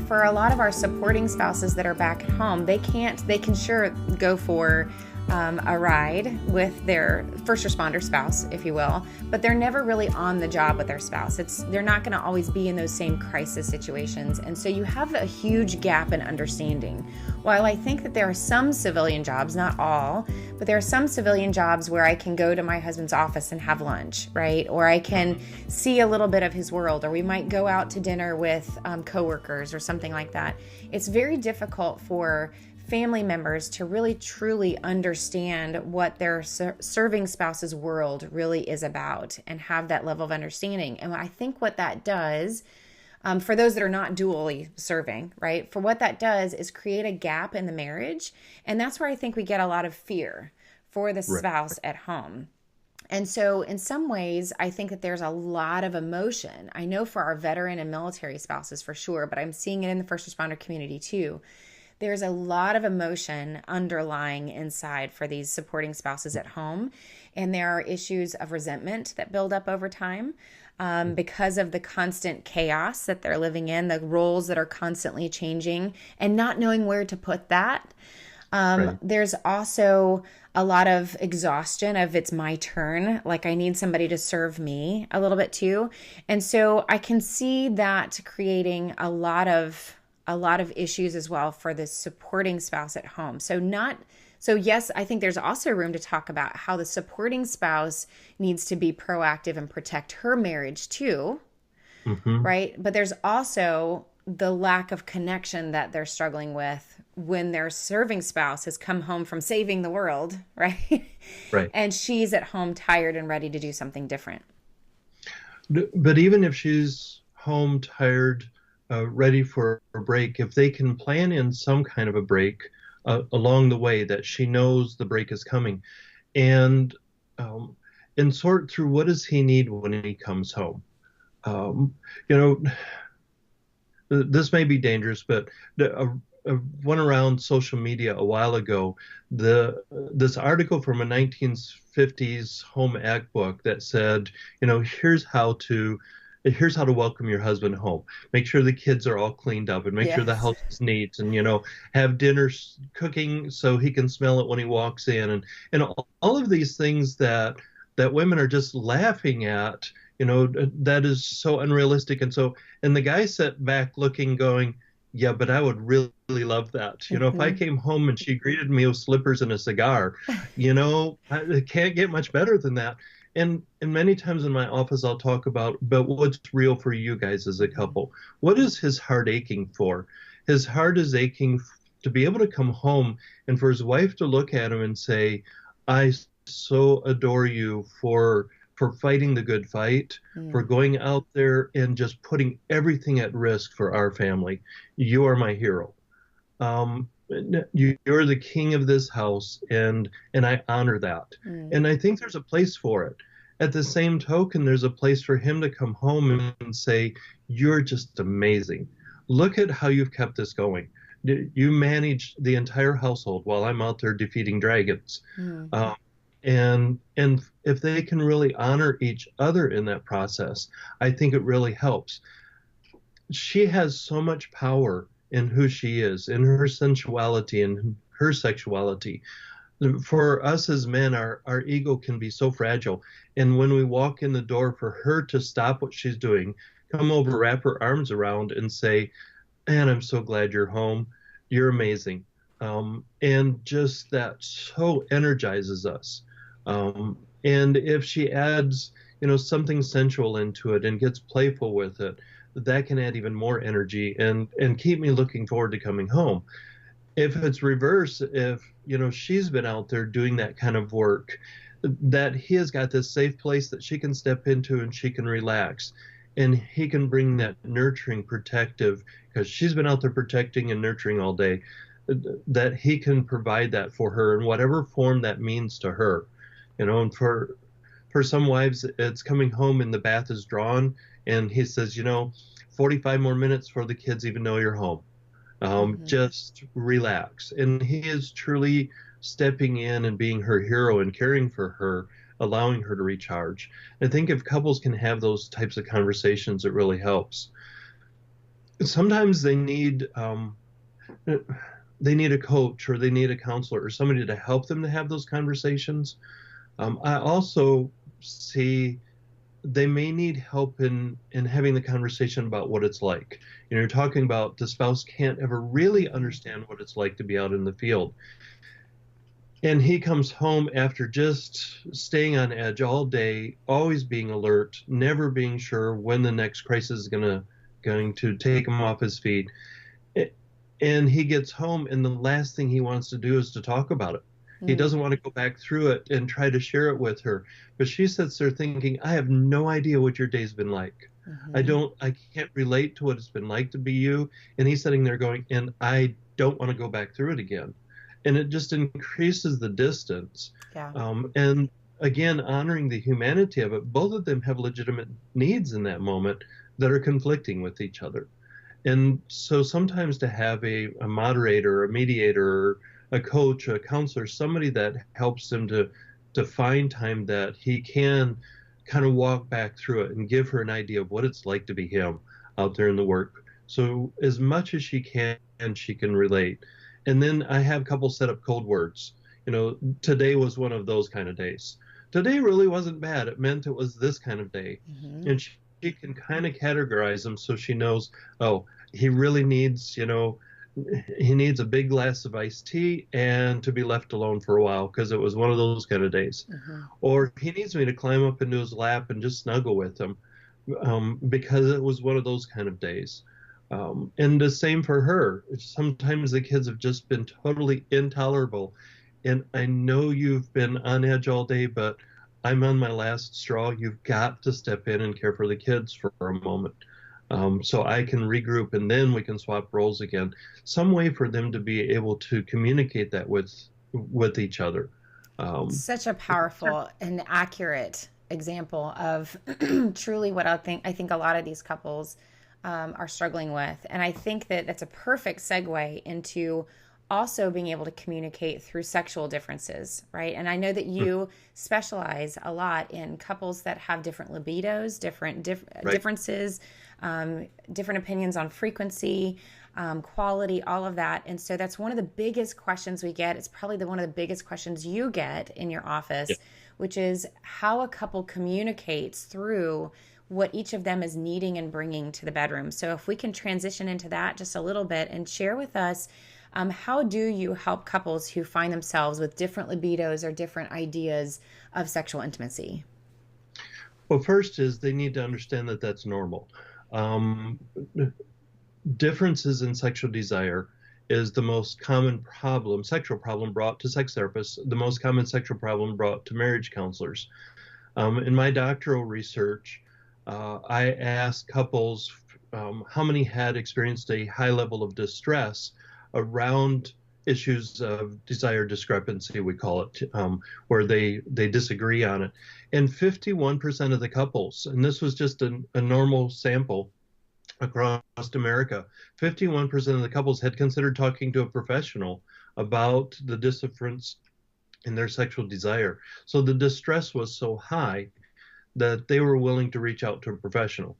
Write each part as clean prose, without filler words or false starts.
for a lot of our supporting spouses that are back at home, they can sure go for a ride with their first responder spouse, if you will, but they're never really on the job with their spouse. They're not going to always be in those same crisis situations. And so you have a huge gap in understanding. While I think that there are some civilian jobs, not all, but there are some civilian jobs where I can go to my husband's office and have lunch, right? Or I can see a little bit of his world, or we might go out to dinner with coworkers or something like that. It's very difficult for family members to really truly understand what their serving spouse's world really is about and have that level of understanding. And I think what that does, for those that are not dually serving, right? For what that does is create a gap in the marriage. And that's where I think we get a lot of fear for the spouse at home. And so in some ways, I think that there's a lot of emotion. I know for our veteran and military spouses for sure, but I'm seeing it in the first responder community too. There's a lot of emotion underlying inside for these supporting spouses at home. And there are issues of resentment that build up over time because of the constant chaos that they're living in, the roles that are constantly changing, and not knowing where to put that. There's also a lot of exhaustion of it's my turn. Like I need somebody to serve me a little bit too. And so I can see that creating a lot of issues as well for the supporting spouse at home. So yes, I think there's also room to talk about how the supporting spouse needs to be proactive and protect her marriage too, right? But there's also the lack of connection that they're struggling with when their serving spouse has come home from saving the world, right? Right. And she's at home tired and ready to do something different. But even if she's home tired, ready for a break, if they can plan in some kind of a break along the way that she knows the break is coming, and sort through what does he need when he comes home. This may be dangerous, but went around social media a while ago, this article from a 1950s home ec book that said, here's how to welcome your husband home. Make sure the kids are all cleaned up and make sure the house is neat, and, have dinner cooking so he can smell it when he walks in. And all of these things that women are just laughing at, that is so unrealistic. And the guy sat back looking, going, yeah, but I would really love that. If I came home and she greeted me with slippers and a cigar, I can't get much better than that. And many times in my office, I'll talk about what's real for you guys as a couple. What is his heart aching for? His heart is aching to be able to come home and for his wife to look at him and say, I so adore you for fighting the good fight, for going out there and just putting everything at risk for our family. You are my hero. You're the king of this house, and I honor that. And I think there's a place for it. At the same token, there's a place for him to come home and say, you're just amazing. Look at how you've kept this going. You managed the entire household while I'm out there defeating dragons. And if they can really honor each other in that process, I think it really helps. She has so much power in who she is, in her sensuality and her sexuality. For us as men, our ego can be so fragile. And when we walk in the door, for her to stop what she's doing, come over, wrap her arms around and say, man, I'm so glad you're home. You're amazing. And just that so energizes us. And if she adds, something sensual into it and gets playful with it, that can add even more energy and keep me looking forward to coming home. If it's reverse, if, she's been out there doing that kind of work, that he has got this safe place that she can step into and she can relax. And he can bring that nurturing, protective, because she's been out there protecting and nurturing all day, that he can provide that for her in whatever form that means to her. And for some wives, it's coming home and the bath is drawn, and he says, 45 more minutes before the kids even know you're home. Just relax. And he is truly stepping in and being her hero and caring for her, allowing her to recharge. I think if couples can have those types of conversations, it really helps. sometimes they need a coach or they need a counselor or somebody to help them to have those conversations. I also see they may need help in having the conversation about what it's like. You know, you're talking about the spouse can't ever really understand what it's like to be out in the field. And he comes home after just staying on edge all day, always being alert, never being sure when the next crisis is going to take him off his feet. And he gets home, and the last thing he wants to do is to talk about it. He Mm-hmm. doesn't want to go back through it and try to share it with her. But she sits there thinking, I have no idea what your day's been like. Mm-hmm. I can't relate to what it's been like to be you. And he's sitting there going, and I don't want to go back through it again. And it just increases the distance. Yeah. And again, honoring the humanity of it, both of them have legitimate needs in that moment that are conflicting with each other. And so sometimes to have a moderator, a mediator, a coach, a counselor, somebody that helps them to find time that he can kind of walk back through it and give her an idea of what it's like to be him out there in the work. So as much as she can relate. And then I have couples set up code words. You know, today was one of those kind of days. Today really wasn't bad. It meant it was this kind of day. Mm-hmm. And she can kind of categorize them so she knows, oh, he really needs, you know, he needs a big glass of iced tea and to be left alone for a while because it was one of those kind of days. Mm-hmm. Or he needs me to climb up into his lap and just snuggle with him because it was one of those kind of days. And the same for her. Sometimes the kids have just been totally intolerable. And I know you've been on edge all day, but I'm on my last straw. You've got to step in and care for the kids for a moment. So I can regroup and then we can swap roles again. Some way for them to be able to communicate that with each other. Um, Such a powerful and accurate example of truly what I think a lot of these couples are struggling with. And I think that that's a perfect segue into also being able to communicate through sexual differences, right? And I know that you specialize a lot in couples that have different libidos, right. differences, different opinions on frequency, quality, all of that. And so that's one of the biggest questions we get. It's probably one of the biggest questions you get in your office, Yeah. which is how a couple communicates through what each of them is needing and bringing to the bedroom. So if we can transition into that just a little bit and share with us, how do you help couples who find themselves with different libidos or different ideas of sexual intimacy? Well, first is they need to understand that that's normal. Um, Differences in sexual desire is the most common problem, sexual problem brought to sex therapists, the most common sexual problem brought to marriage counselors. In my doctoral research, I asked couples how many had experienced a high level of distress around issues of desire discrepancy, we call it, where they disagree on it. And 51% of the couples, and this was just a normal sample across America, 51% of the couples had considered talking to a professional about the difference in their sexual desire. So the distress was so high that they were willing to reach out to a professional.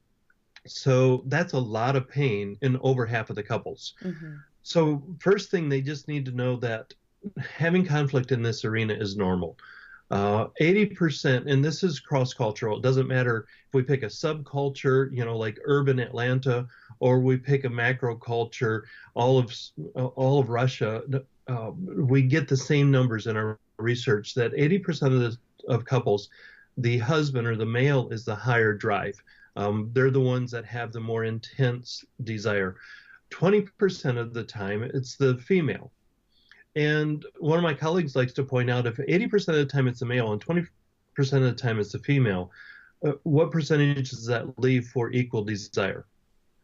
So that's a lot of pain in over half of the couples. Mm-hmm. So, first thing, they just need to know that having conflict in this arena is normal. 80%, and this is cross cultural, it doesn't matter if we pick a subculture, you know, like urban Atlanta, or we pick a macro culture, all of Russia. We get the same numbers in our research that 80% of couples, the husband or the male is the higher drive. They're the ones that have the more intense desire. 20% of the time, it's the female. And one of my colleagues likes to point out if 80% of the time it's the male and 20% of the time it's the female, what percentage does that leave for equal desire?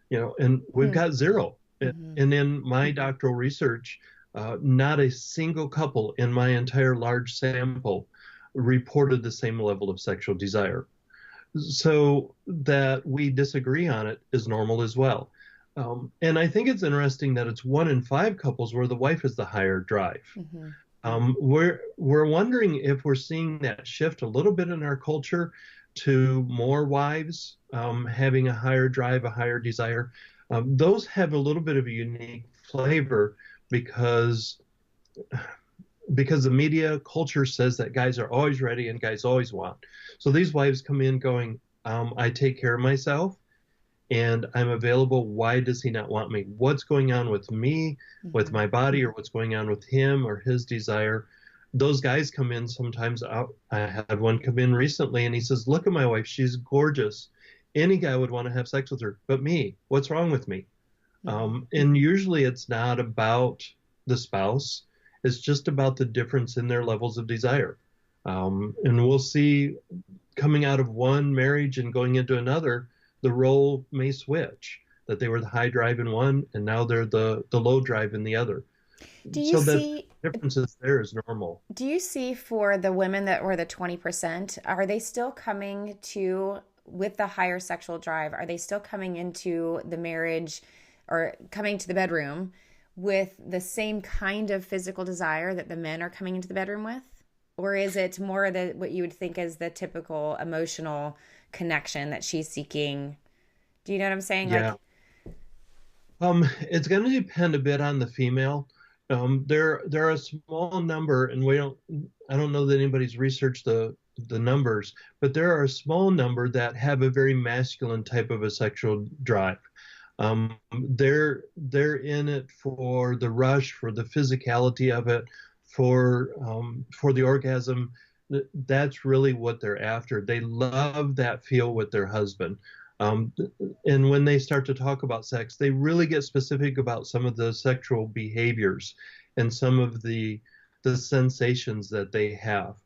You know, and we've got zero. Mm-hmm. And in my doctoral research, not a single couple in my entire large sample reported the same level of sexual desire. So that we disagree on it is normal as well. And I think it's interesting that it's 1 in 5 couples where the wife is the higher drive. Mm-hmm. We're wondering if we're seeing that shift a little bit in our culture to more wives having a higher drive, a higher desire. Those have a little bit of a unique flavor because the media culture says that guys are always ready and guys always want. So these wives come in going, I take care of myself and I'm available. Why does he not want me? What's going on with me, with Mm-hmm. my body, or what's going on with him or his desire? Those guys come in sometimes. I had one come in recently and he says, look at my wife. She's gorgeous. Any guy would want to have sex with her, but me. What's wrong with me? Mm-hmm. And usually it's not about the spouse, it's just about the difference in their levels of desire. And we'll see coming out of one marriage and going into another, the role may switch. That they were the high drive in one, and now they're the low drive in the other. Do you So that see differences there is normal. do you see for the women that were the 20%, are they still coming to with the higher sexual drive? Are they still coming into the marriage or coming to the bedroom with the same kind of physical desire that the men are coming into the bedroom with? Or is it more the what you would think is the typical emotional connection that she's seeking? Do you know what I'm saying? Like, Yeah. It's going to depend a bit on the female. There are a small number, and I don't know that anybody's researched the numbers, but there are a small number that have a very masculine type of a sexual drive. They're in it for the rush, for the physicality of it, for the orgasm. That's really what they're after. They love that feel with their husband. Um, and when they start to talk about sex, they really get specific about some of the sexual behaviors and some of the sensations that they have.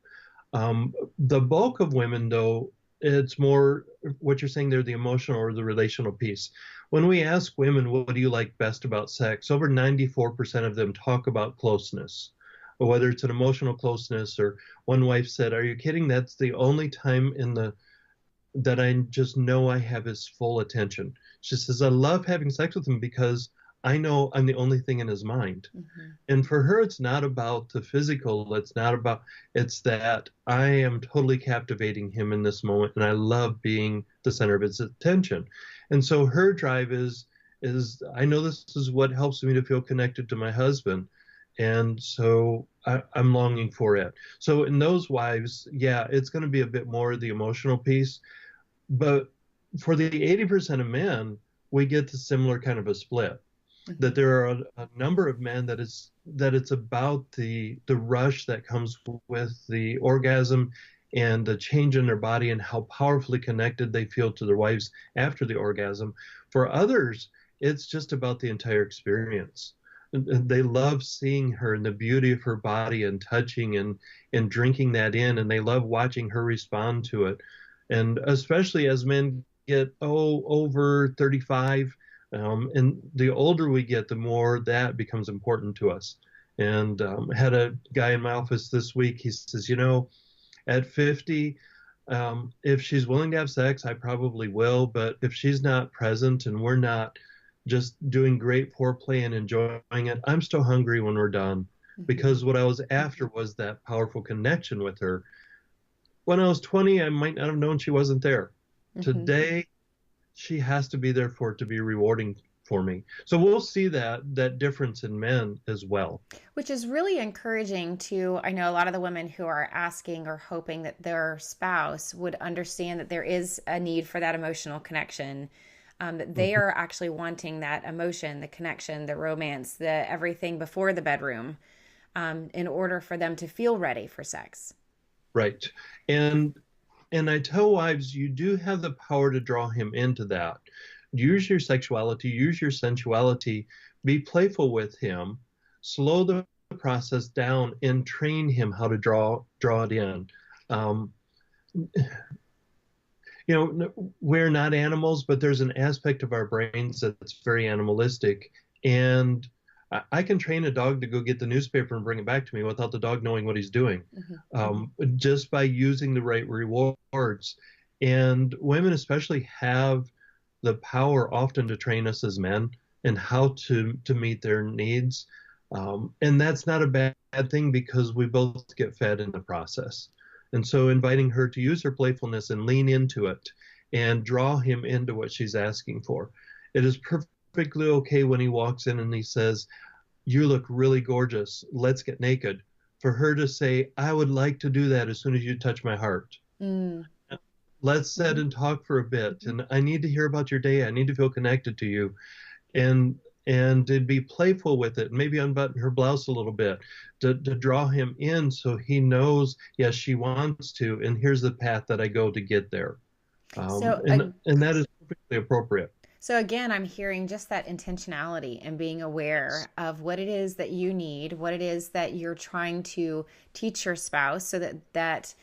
The bulk of women, though, it's more what you're saying there, the emotional or the relational piece. When we ask women, what do you like best about sex? Over 94% of them talk about closeness, or whether it's an emotional closeness, or one wife said, are you kidding? That's the only time in the that I just know I have his full attention. She says, I love having sex with him because I know I'm the only thing in his mind. mm-hmm. And for her, it's not about the physical. It's that I am totally captivating him in this moment. And I love being the center of his attention. And so her drive is I know this is what helps me to feel connected to my husband. And so I'm longing for it. So in those wives, yeah, it's going to be a bit more the emotional piece. But for the 80% of men, we get the similar kind of a split. Mm-hmm. That there are a number of men that it's about the rush that comes with the orgasm and the change in their body and how powerfully connected they feel to their wives after the orgasm. For others, it's just about the entire experience. And they love seeing her and the beauty of her body and touching and drinking that in, and they love watching her respond to it. And especially as men get over 35, and the older we get, the more that becomes important to us. And had a guy in my office this week. He says, at 50, if she's willing to have sex, I probably will. But if she's not present and we're not just doing great foreplay and enjoying it, I'm still hungry when we're done. Mm-hmm. Because what I was after was that powerful connection with her. When I was 20, I might not have known she wasn't there. Mm-hmm. Today, she has to be there for it to be rewarding for me. So we'll see that difference in men as well. Which is really encouraging to, I know a lot of the women who are asking or hoping that their spouse would understand that there is a need for that emotional connection, that they Mhm. are actually wanting that emotion, the connection, the romance, the everything before the bedroom, in order for them to feel ready for sex. Right. And I tell wives, you do have the power to draw him into that. Use your sexuality, use your sensuality, be playful with him, slow the process down, and train him how to draw it in. Um, we're not animals, but there's an aspect of our brains that's very animalistic. And I can train a dog to go get the newspaper and bring it back to me without the dog knowing what he's doing, Mm-hmm. just by using the right rewards. And women, especially, have the power often to train us as men and how to meet their needs. And that's not a bad thing because we both get fed in the process. And so inviting her to use her playfulness and lean into it and draw him into what she's asking for. It is perfectly okay when he walks in and he says, "You look really gorgeous. Let's get naked." For her to say, "I would like to do that as soon as you touch my heart. Mm. Let's sit and talk for a bit. Mhm. And I need to hear about your day. I need to feel connected to you." And to be playful with it, maybe unbutton her blouse a little bit to draw him in so he knows, yes, she wants to, and here's the path that I go to get there. So, And that is perfectly appropriate. so again, I'm hearing just that intentionality and being aware of what it is that you need, what it is that you're trying to teach your spouse, so that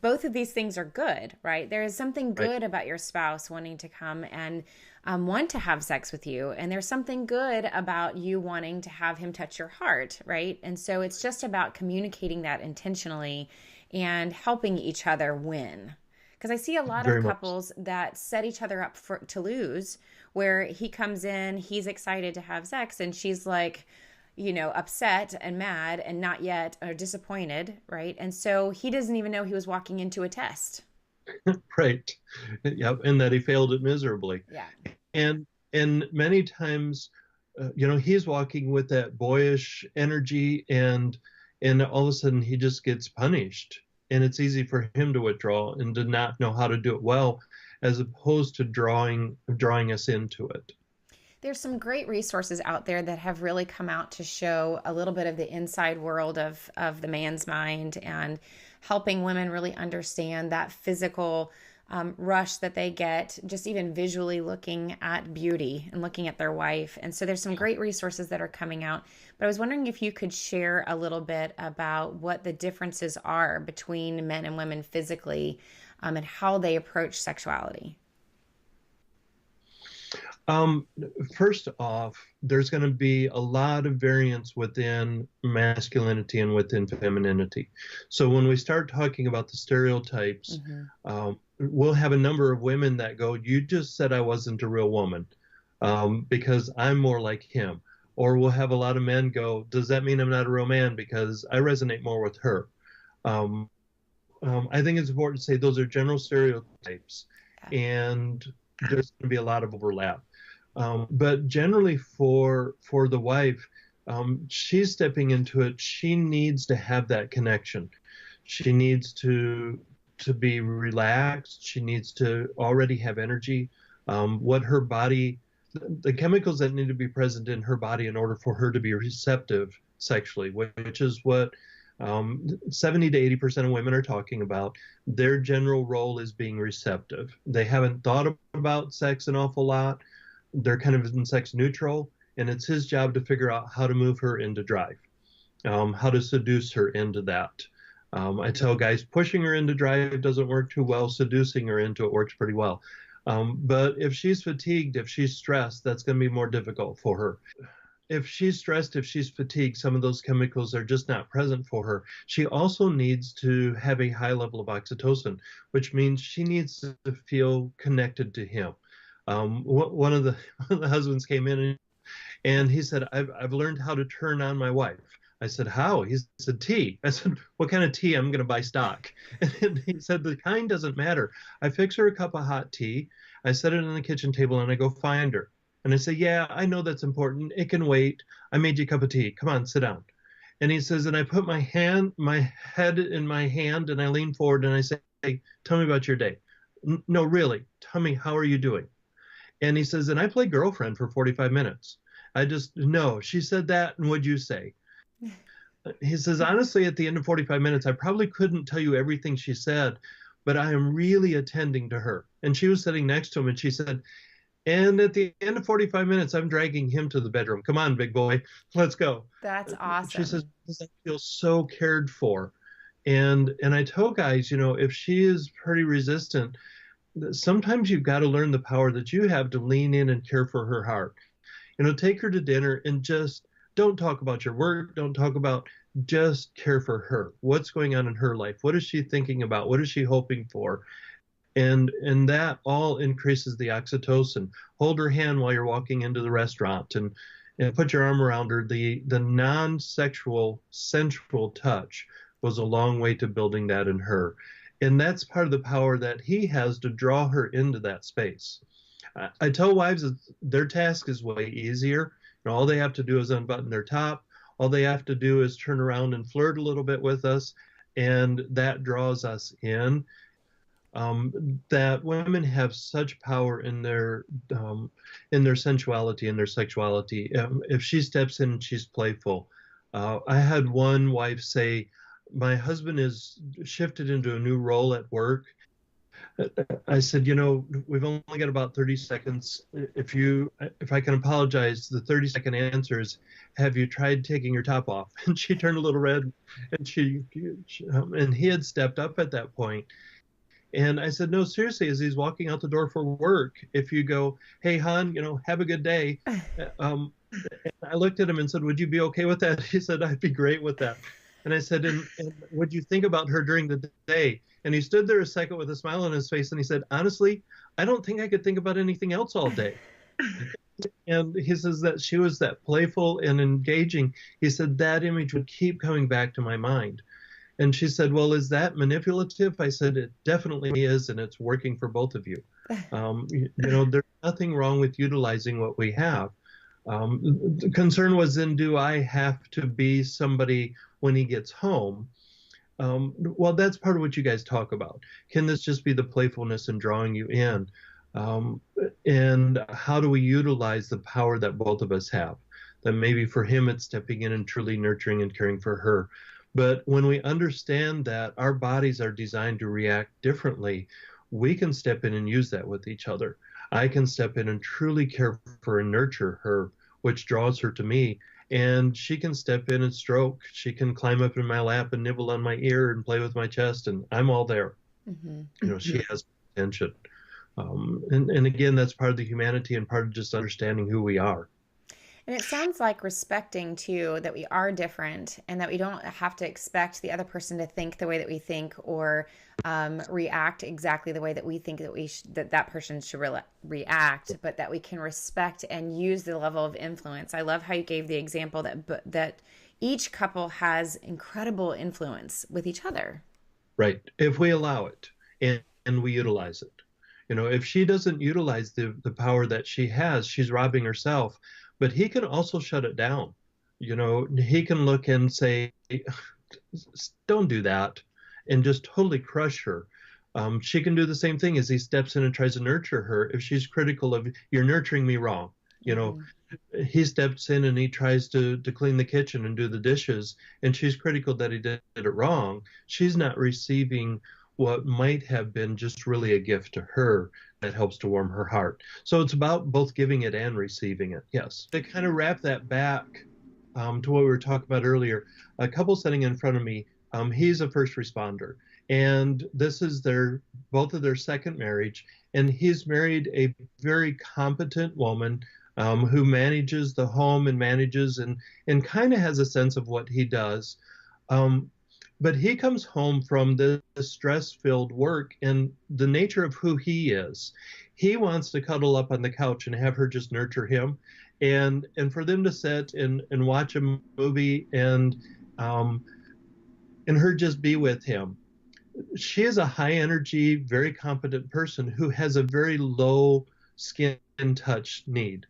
both of these things are good, right? There is something Right. good about your spouse wanting to come and want to have sex with you, and there's something good about you wanting to have him touch your heart, right? And so it's just about communicating that intentionally and helping each other win. Because I see a lot of Very much. couples that set each other up to lose, where he comes in, he's excited to have sex, and she's like, upset and mad and not yet, or disappointed, right? And so he doesn't even know he was walking into a test. Right. Yep. And that he failed it miserably. Yeah. And many times, he's walking with that boyish energy, and all of a sudden he just gets punished, and it's easy for him to withdraw and to not know how to do it well, as opposed to drawing us into it. There's some great resources out there that have really come out to show a little bit of the inside world of the man's mind, and helping women really understand that physical rush that they get just even visually looking at beauty and looking at their wife. And so there's some great resources that are coming out. But I was wondering if you could share a little bit about what the differences are between men and women physically, and how they approach sexuality. Um, First off, there's going to be a lot of variance within masculinity and within femininity. So when we start talking about the stereotypes, Mm-hmm. we'll have a number of women that go, "You just said I wasn't a real woman, because I'm more like him." Or we'll have a lot of men go, "Does that mean I'm not a real man because I resonate more with her?" Um, I think it's important to say those are general stereotypes, Yeah. and there's going to be a lot of overlap. But generally, for the wife, she's stepping into it. She needs to have that connection. She needs to be relaxed. She needs to already have energy. What her body, the chemicals that need to be present in her body in order for her to be receptive sexually, which is what 70 to 80% of women are talking about. Their general role is being receptive. They haven't thought about sex an awful lot. They're kind of in sex neutral, and it's his job to figure out how to move her into drive, how to seduce her into that. I tell guys pushing her into drive doesn't work too well. Seducing her into it works pretty well. But if she's fatigued, if she's stressed, that's going to be more difficult for her. If she's stressed, if she's fatigued, some of those chemicals are just not present for her. She also needs to have a high level of oxytocin, which means she needs to feel connected to him. One of the, one of the husbands came in and he said, I've learned how to turn on my wife. I said, "How?" He said, "Tea." I said, "What kind of tea? I'm going to buy stock." And he said, "The kind doesn't matter. I fix her a cup of hot tea. I set it on the kitchen table and I go find her. And I say, 'Yeah, I know that's important. It can wait. I made you a cup of tea. Come on, sit down.'" And he says, and I put my head in my hand and I lean forward and I say, "Hey, tell me about your day." "No, really. Tell me, how are you doing?" And he says, "And I play girlfriend for 45 minutes. I just, no, she said that. And what'd you say?" He says, "Honestly, at the end of 45 minutes, I probably couldn't tell you everything she said, but I am really attending to her." And she was sitting next to him and she said, "And at the end of 45 minutes, I'm dragging him to the bedroom. Come on, big boy, let's go." That's She says, awesome. "I feel so cared for." And I tell guys, if she is pretty resistant, sometimes you've got to learn the power that you have to lean in and care for her heart. Take her to dinner and just don't talk about your work. Don't talk about, just care for her. What's going on in her life? What is she thinking about? What is she hoping for? And that all increases the oxytocin. Hold her hand while you're walking into the restaurant and put your arm around her. The non-sexual sensual touch goes a long way to building that in her. And that's part of the power that he has to draw her into that space. I tell wives that their task is way easier. All they have to do is unbutton their top. All they have to do is turn around and flirt a little bit with us, and that draws us in. That women have such power in their sensuality and their sexuality. If she steps in, she's playful. I had one wife say, "My husband is shifted into a new role at work." I said, we've only got about 30 seconds. If I can apologize, the 30-second answer is, have you tried taking your top off? And she turned a little red, and he had stepped up at that point. And I said, no, seriously, as he's walking out the door for work, if you go, hey, hon, have a good day. And I looked at him and said, would you be okay with that? He said, I'd be great with that. And I said, and would you think about her during the day? And he stood there a second with a smile on his face, and he said, honestly, I don't think I could think about anything else all day. And he says that she was that playful and engaging. He said that image would keep coming back to my mind. And she said, well, is that manipulative? I said, it definitely is, and it's working for both of you. There's nothing wrong with utilizing what we have. The concern was then, do I have to be somebody when he gets home? Well, that's part of what you guys talk about. Can this just be the playfulness and drawing you in? And how do we utilize the power that both of us have? That maybe for him it's stepping in and truly nurturing and caring for her. But when we understand that our bodies are designed to react differently, we can step in and use that with each other. I can step in and truly care for and nurture her, which draws her to me. And she can step in and stroke. She can climb up in my lap and nibble on my ear and play with my chest, and I'm all there. Mm-hmm. She has attention. And again, that's part of the humanity and part of just understanding who we are. And it sounds like respecting, too, that we are different and that we don't have to expect the other person to think the way that we think or react exactly the way that we think that that person should react, but that we can respect and use the level of influence. I love how you gave the example that each couple has incredible influence with each other. Right. If we allow it and we utilize it. If she doesn't utilize the power that she has, she's robbing herself. But he can also shut it down. He can look and say, don't do that, and just totally crush her. She can do the same thing as he steps in and tries to nurture her. If she's critical of, you're nurturing me wrong. He steps in and he tries to clean the kitchen and do the dishes, and she's critical that he did it wrong. She's not receiving what might have been just really a gift to her that helps to warm her heart. So it's about both giving it and receiving it. Yes. To kind of wrap that back to what we were talking about earlier, a couple sitting in front of me, he's a first responder, and this is both of their second marriage, and he's married a very competent woman who manages the home and manages and kind of has a sense of what he does. But he comes home from this stress-filled work, and the nature of who he is, he wants to cuddle up on the couch and have her just nurture him, and for them to sit and watch a movie and her just be with him. She is a high-energy, very competent person who has a very low skin touch need.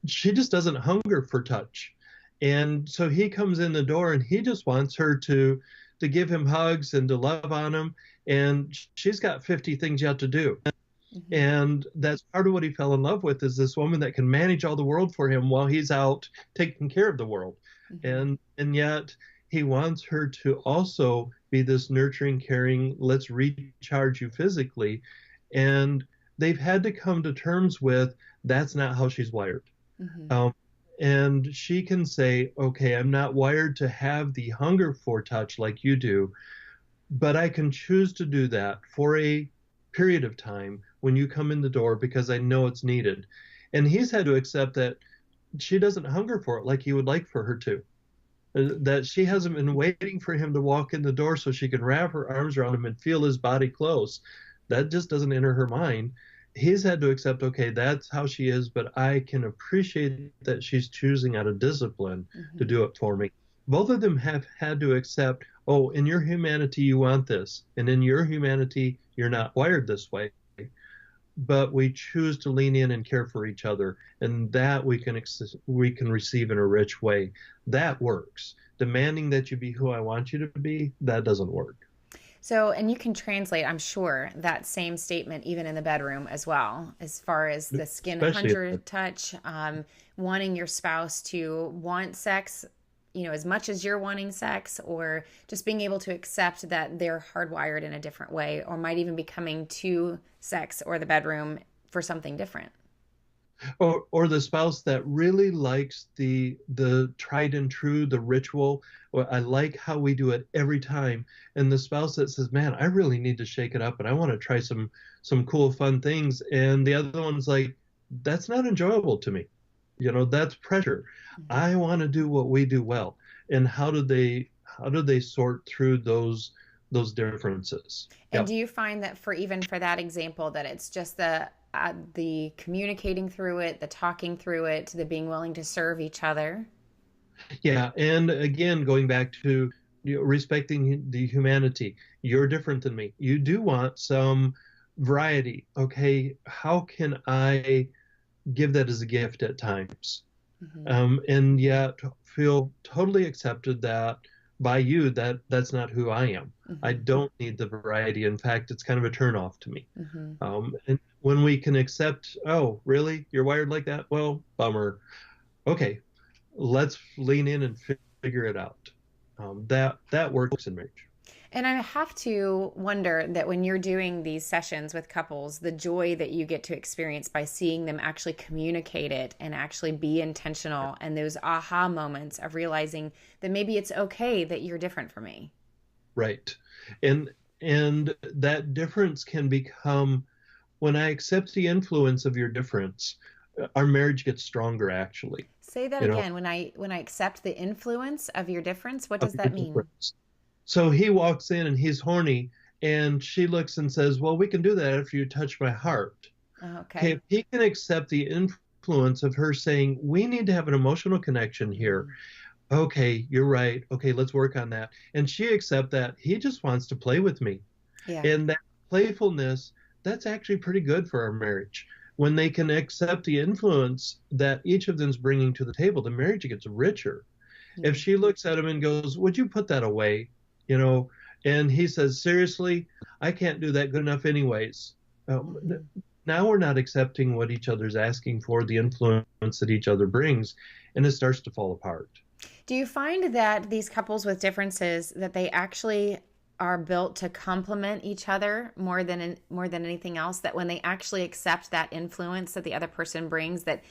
She just doesn't hunger for touch. And so he comes in the door and he just wants her to give him hugs and to love on him. And she's got 50 things yet to do. Mm-hmm. And that's part of what he fell in love with, is this woman that can manage all the world for him while he's out taking care of the world. Mm-hmm. And yet he wants her to also be this nurturing, caring, let's recharge you physically. And they've had to come to terms with that's not how she's wired. Mm-hmm. And she can say, okay, I'm not wired to have the hunger for touch like you do, but I can choose to do that for a period of time when you come in the door because I know it's needed. And he's had to accept that she doesn't hunger for it like he would like for her to. That she hasn't been waiting for him to walk in the door so she can wrap her arms around him and feel his body close. That just doesn't enter her mind. He's had to accept, okay, that's how she is, but I can appreciate that she's choosing out of discipline to do it for me. Both of them have had to accept, oh, in your humanity, you want this. And in your humanity, you're not wired this way. but we choose to lean in and care for each other, and that we can receive in a rich way. That works. Demanding that you be who I want you to be, that doesn't work. So, and you can translate, I'm sure, that same statement even in the bedroom as well, as far as the skin Especially, hunter touch, wanting your spouse to want sex, as much as you're wanting sex, or just being able to accept that they're hardwired in a different way, or might even be coming to sex or the bedroom for something different. or the spouse that really likes the tried and true, the ritual. Or I like how we do it every time. And the spouse that says, "Man, I really need to shake it up, and I want to try some cool, fun things." And the other one's like, "That's not enjoyable to me. That's pressure. Mm-hmm. I want to do what we do well." And how do they sort through those differences? And Yeah. do you find that for that example, that it's just the communicating through it, the talking through it, the being willing to serve each other? Yeah, and again, going back to respecting the humanity, you're different than me. You do want some variety. Okay, how can I give that as a gift at times? Mm-hmm. And yet feel totally accepted that by you that's not who I am. I Mm-hmm. don't need the variety. In fact, it's kind of a turnoff to me. Mm-hmm. And when we can accept, oh, really? You're wired like that? Well, bummer. Okay, let's lean in and figure it out. That works in marriage. And I have to wonder that when you're doing these sessions with couples, the joy that you get to experience by seeing them actually communicate it and actually be intentional, and those aha moments of realizing that maybe it's okay that you're different from me. Right. And that difference can become, when I accept the influence of your difference, our marriage gets stronger actually. Say that You know, again. When I accept the influence of your difference, what of does your that mean? difference. So he walks in and he's horny, and she looks and says, "Well, we can do that after you touch my heart." Oh, Okay, okay. if he can accept the influence of her saying, "We need to have an emotional connection here." Mm, Okay, you're right. Okay, let's work on that. And she accept that he just wants to play with me. yeah. And that playfulness, that's actually pretty good for our marriage. When they can accept the influence that each of them's bringing to the table, the marriage gets richer. If Yeah. she looks at him and goes, "Would you put that away?" You know, and he says, "Seriously, I can't do that good enough anyways." Hmm. Now we're not accepting what each other's asking for, the influence that each other brings, and it starts to fall apart. Do you find that these couples with differences, that they actually are built to complement each other more than anything else, that when they actually accept that influence that the other person brings, that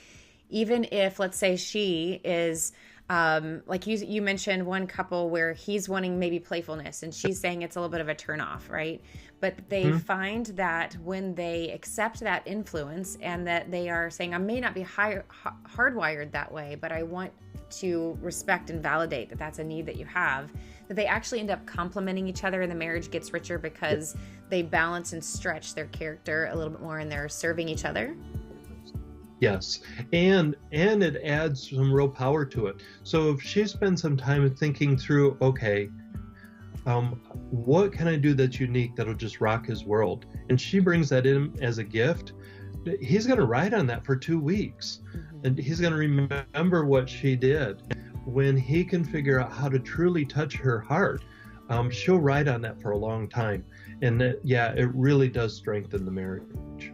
even if, let's say, she is like you mentioned one couple where he's wanting maybe playfulness and she's saying it's a little bit of a turn off, right? But they Hmm? find that when they accept that influence, and that they are saying, I may not be hardwired that way, but I want to respect and validate that that's a need that you have, that they actually end up complementing each other, and the marriage gets richer because they balance and stretch their character a little bit more, and they're serving each other. Yes, and it adds some real power to it. So if she spends some time thinking through, okay, what can I do that's unique that'll just rock his world, and she brings that in as a gift, he's going to ride on that for 2 weeks, Mm-hmm. and he's going to remember what she did. When he can figure out how to truly touch her heart, she'll ride on that for a long time, and yeah, it really does strengthen the marriage.